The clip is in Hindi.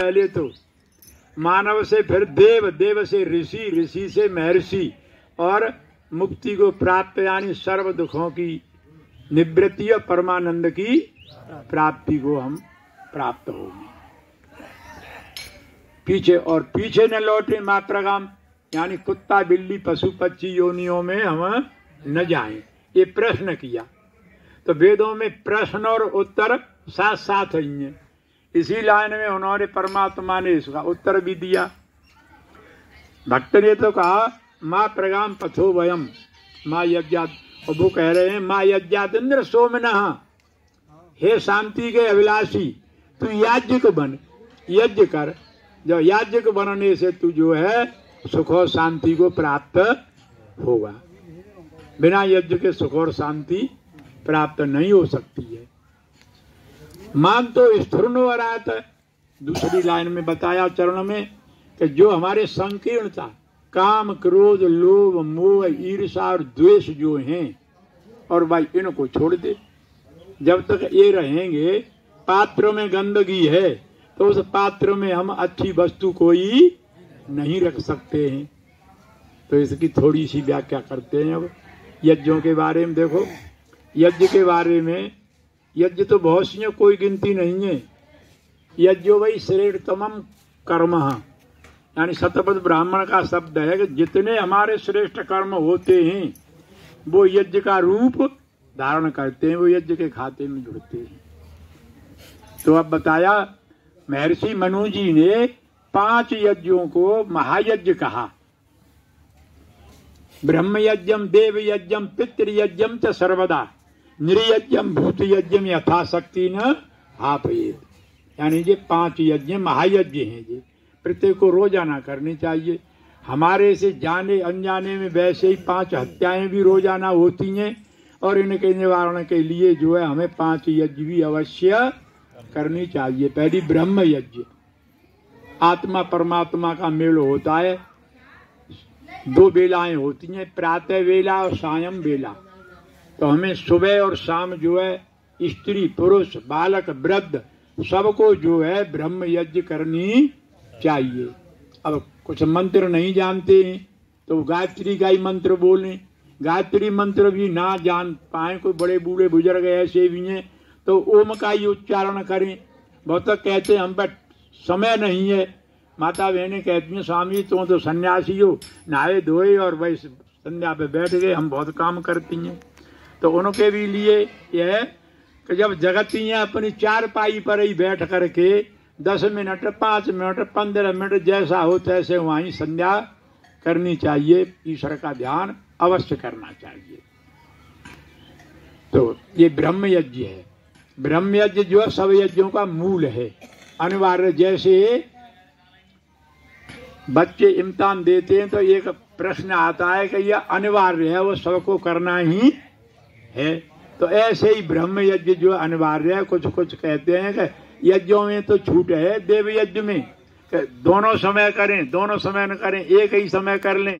पहले तो मानव से, फिर देव, देव से ऋषि, ऋषि से महर्षि, और मुक्ति को प्राप्त यानी सर्व दुखों की निवृत्ति और परमानंद की प्राप्ति को हम प्राप्त होंगे। पीछे और पीछे न लौटे मात्रगाम, यानी कुत्ता बिल्ली पशु पक्षी योनियों में हम न जाएं। ये प्रश्न किया तो वेदों में प्रश्न और उत्तर साथ साथ ही हैं। इसी लाइन में उन्होंने परमात्मा ने इसका उत्तर भी दिया। भक्त ने तो कहा माँ प्रगाम पथो वयम माँ यज्ञात, और वो कह रहे हैं माँ यज्ञात इंद्र सोमनः, हे शांति के अभिलाषी तू याज्ञिक बन, यज्ञ कर। जो याज्ञिक बनने से तू जो है सुख और शांति को प्राप्त होगा। बिना यज्ञ के सुख और शांति प्राप्त नहीं हो सकती है। मान तो स्फुरनो अरात, दूसरी लाइन में बताया चरण में कि जो हमारे संकीर्णता काम क्रोध लोभ मोह ईर्षा और द्वेष जो हैं, और भाई इनको छोड़ दे। जब तक ये रहेंगे, पात्र में गंदगी है तो उस पात्र में हम अच्छी वस्तु कोई नहीं रख सकते हैं। तो इसकी थोड़ी सी व्याख्या करते हैं। अब यज्ञों के बारे में देखो, यज्ञ के बारे में, यज्ञ तो बहुत सी है, कोई गिनती नहीं है। यज्ञो वही श्रेष्ठतमम कर्म, यानी शतपथ ब्राह्मण का शब्द है कि जितने हमारे श्रेष्ठ कर्म होते हैं वो यज्ञ का रूप धारण करते हैं, वो यज्ञ के खाते में जुड़ते हैं। तो अब बताया महर्षि मनु जी ने 5 यज्ञों को महायज्ञ कहा। ब्रह्म यज्ञम देव यज्ञम पितृयज्ञम च सर्वदा नृयज्ञम भूत यज्ञम यथाशक्ति न आपयेत, यानी ये 5 यज्ञ महायज्ञ हैं। ये प्रत्येक को रोजाना करनी चाहिए। हमारे से जाने अनजाने में वैसे ही 5 हत्याएं भी रोजाना होती हैं, और इनके निवारण के लिए जो है हमें 5 यज्ञ भी अवश्य करनी चाहिए। पहली ब्रह्म यज्ञ, आत्मा परमात्मा का मेल होता है। 2 बेलाएं होती हैं, प्रातः वेला और सायं वेला। तो हमें सुबह और शाम जो है स्त्री पुरुष बालक वृद्ध सबको जो है ब्रह्म यज्ञ करनी चाहिए। अब कुछ मंत्र नहीं जानते हैं तो गायत्री का ही मंत्र बोलें। गायत्री मंत्र भी ना जान पाए, कोई बड़े बूढ़े बुजुर्ग ऐसे भी हैं तो ओम का ही उच्चारण करें। बहुत तक कहते हैं हम पर समय नहीं है। माता बहनें कहती हैं स्वामी तुम तो सन्यासी हो, नहाए धोए और भाई संध्या पे बैठ गए, हम बहुत काम करती हैं। तो उनके भी लिए यह है कि जब जगती हैं अपनी चारपाई पर ही बैठ करके 10 मिनट 5 मिनट 15 मिनट जैसा हो तैसे वहीं संध्या करनी चाहिए। ईश्वर का ध्यान अवश्य करना चाहिए। तो ये ब्रह्म यज्ञ है। ब्रह्म यज्ञ जो है सब यज्ञों का मूल है, अनिवार्य। जैसे बच्चे इम्तिहान देते हैं तो एक प्रश्न आता है कि यह अनिवार्य है, वो सबको करना ही है। तो ऐसे ही ब्रह्म यज्ञ जो अनिवार्य है। कुछ कुछ कहते हैं कि यज्ञों में तो छूट है, देव यज्ञ में दोनों समय करें, दोनों समय न करें, एक ही समय कर लें।